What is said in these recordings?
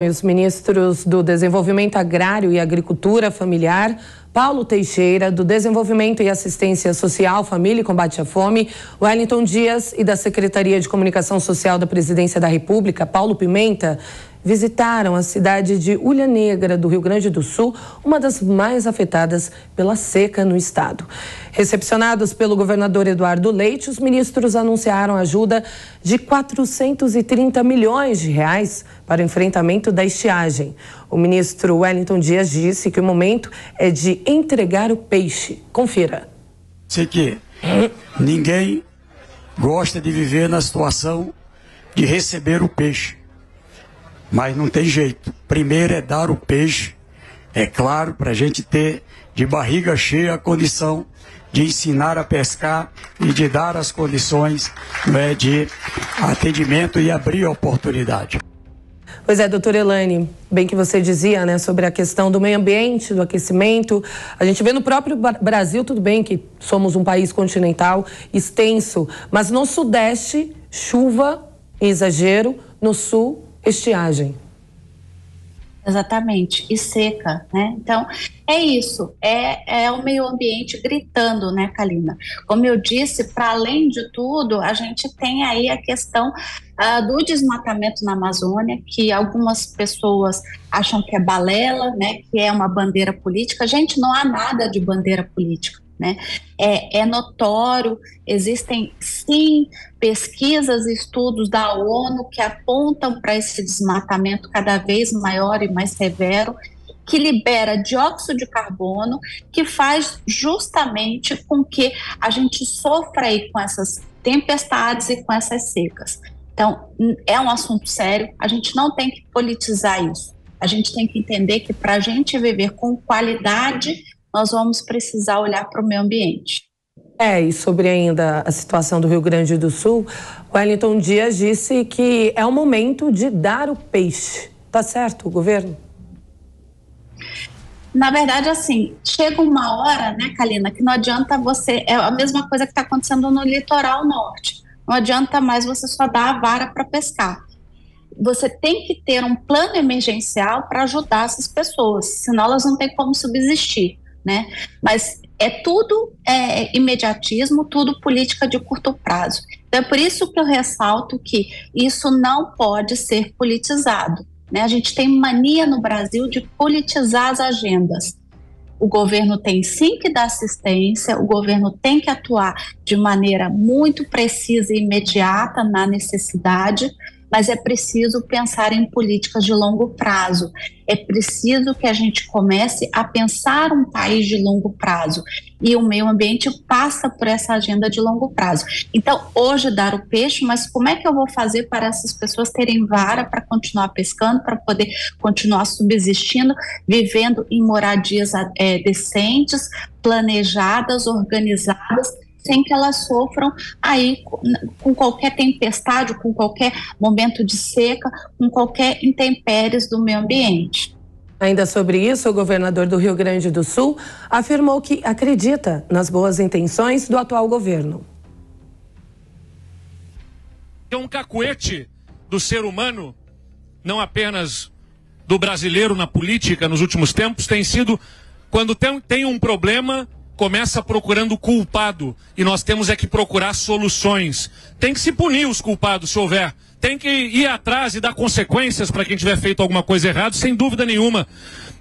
Os ministros do Desenvolvimento Agrário e Agricultura Familiar, Paulo Teixeira, do Desenvolvimento e Assistência Social, Família e Combate à Fome, Wellington Dias, e da Secretaria de Comunicação Social da Presidência da República, Paulo Pimenta, visitaram a cidade de Ulha Negra, do Rio Grande do Sul, uma das mais afetadas pela seca no estado. Recepcionados pelo governador Eduardo Leite, os ministros anunciaram ajuda de 430 milhões de reais para o enfrentamento da estiagem. O ministro Wellington Dias disse que o momento é de entregar o peixe. Confira. Sei que ninguém gosta de viver na situação de receber o peixe. Mas não tem jeito. Primeiro é dar o peixe, é claro, para a gente ter de barriga cheia a condição de ensinar a pescar e de dar as condições, né, de atendimento e abrir a oportunidade. Pois é, doutora Elaine, bem que você dizia, né, sobre a questão do meio ambiente, do aquecimento. A gente vê no próprio Brasil, tudo bem que somos um país continental, extenso, mas no Sudeste, chuva em exagero, no Sul, estiagem. Exatamente, e seca, né? Então, é isso, é o meio ambiente gritando, né, Kalina? Como eu disse, para além de tudo, a gente tem aí a questão do desmatamento na Amazônia, que algumas pessoas acham que é balela, né, que é uma bandeira política. Gente, não há nada de bandeira política, né? É notório, existem sim pesquisas e estudos da ONU que apontam para esse desmatamento cada vez maior e mais severo, que libera dióxido de carbono, que faz justamente com que a gente sofra aí com essas tempestades e com essas secas. Então, é um assunto sério, a gente não tem que politizar isso, a gente tem que entender que para a gente viver com qualidade, nós vamos precisar olhar para o meio ambiente. E sobre ainda a situação do Rio Grande do Sul, Wellington Dias disse que é o momento de dar o peixe. Tá certo, o governo? Na verdade, assim, chega uma hora, né, Kalina, que não adianta você... É a mesma coisa que está acontecendo no litoral norte. Não adianta mais você só dar a vara para pescar. Você tem que ter um plano emergencial para ajudar essas pessoas, senão elas não têm como subsistir, né? Mas tudo imediatismo, tudo política de curto prazo. Então é por isso que eu ressalto que isso não pode ser politizado, né? A gente tem mania no Brasil de politizar as agendas. O governo tem sim que dar assistência, o governo tem que atuar de maneira muito precisa e imediata na necessidade, mas é preciso pensar em políticas de longo prazo. É preciso que a gente comece a pensar um país de longo prazo. E o meio ambiente passa por essa agenda de longo prazo. Então, hoje dar o peixe, mas como é que eu vou fazer para essas pessoas terem vara para continuar pescando, para poder continuar subsistindo, vivendo em moradias decentes, planejadas, organizadas, sem que elas sofram aí com qualquer tempestade, com qualquer momento de seca, com qualquer intempéries do meio ambiente. Ainda sobre isso, o governador do Rio Grande do Sul afirmou que acredita nas boas intenções do atual governo. É um cacuete do ser humano, não apenas do brasileiro na política nos últimos tempos, tem sido quando tem um problema, começa procurando culpado, e nós temos que procurar soluções. Tem que se punir os culpados, se houver. Tem que ir atrás e dar consequências para quem tiver feito alguma coisa errada, sem dúvida nenhuma.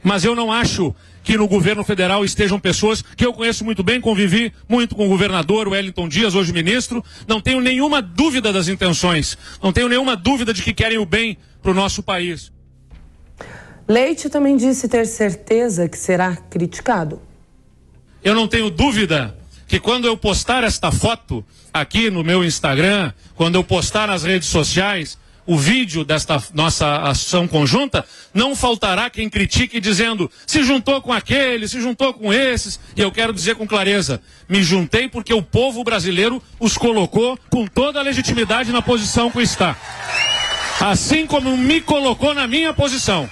Mas eu não acho que no governo federal estejam pessoas que eu conheço muito bem, convivi muito com o governador Wellington Dias, hoje ministro. Não tenho nenhuma dúvida das intenções, não tenho nenhuma dúvida de que querem o bem para o nosso país. Leite também disse ter certeza que será criticado. Eu não tenho dúvida que quando eu postar esta foto aqui no meu Instagram, quando eu postar nas redes sociais o vídeo desta nossa ação conjunta, não faltará quem critique dizendo se juntou com aquele, se juntou com esses. E eu quero dizer com clareza, me juntei porque o povo brasileiro os colocou com toda a legitimidade na posição que está. Assim como me colocou na minha posição.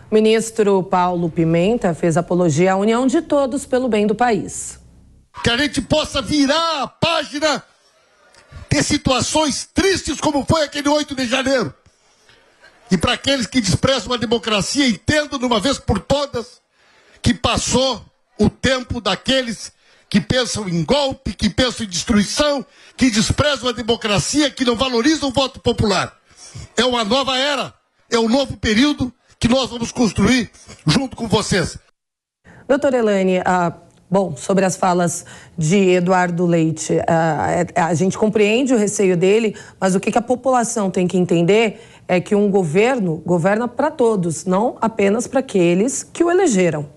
O ministro Paulo Pimenta fez apologia à união de todos pelo bem do país. Que a gente possa virar a página de situações tristes como foi aquele 8 de janeiro. E para aqueles que desprezam a democracia, entendam de uma vez por todas que passou o tempo daqueles que pensam em golpe, que pensam em destruição, que desprezam a democracia, que não valorizam o voto popular. É uma nova era, é um novo período que nós vamos construir junto com vocês. Doutora Elaine, bom, sobre as falas de Eduardo Leite, a gente compreende o receio dele, mas o que a população tem que entender é que um governo governa para todos, não apenas para aqueles que o elegeram.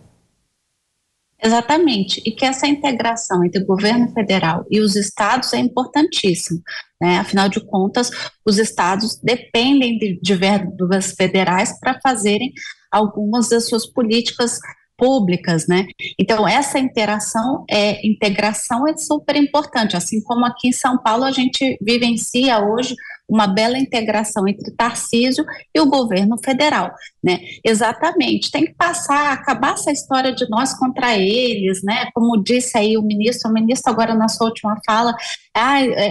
Exatamente, e que essa integração entre o governo federal e os estados é importantíssimo, né? Afinal de contas, os estados dependem de verbas federais para fazerem algumas das suas políticas públicas, né? Então, essa integração é super importante, assim como aqui em São Paulo a gente vivencia hoje uma bela integração entre Tarcísio e o governo federal, né? Exatamente, tem que acabar essa história de nós contra eles, né? Como disse aí o ministro agora na sua última fala,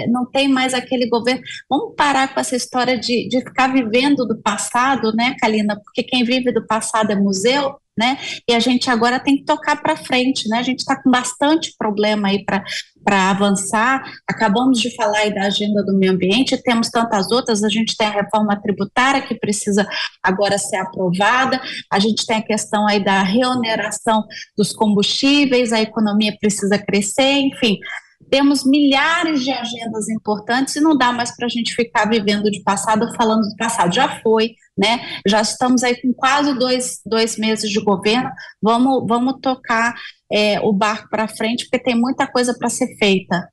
não tem mais aquele governo. Vamos parar com essa história de ficar vivendo do passado, né, Kalina? Porque quem vive do passado é museu, né? E a gente agora tem que tocar para frente, né? A gente está com bastante problema aí para avançar. Acabamos de falar aí da agenda do meio ambiente, temos tantas outras. A gente tem a reforma tributária que precisa agora ser aprovada, a gente tem a questão aí da reoneração dos combustíveis, a economia precisa crescer, enfim. Temos milhares de agendas importantes e não dá mais para a gente ficar vivendo de passado, falando do passado. Já foi, né? Já estamos aí com quase dois meses de governo. Vamos tocar o barco para frente, porque tem muita coisa para ser feita.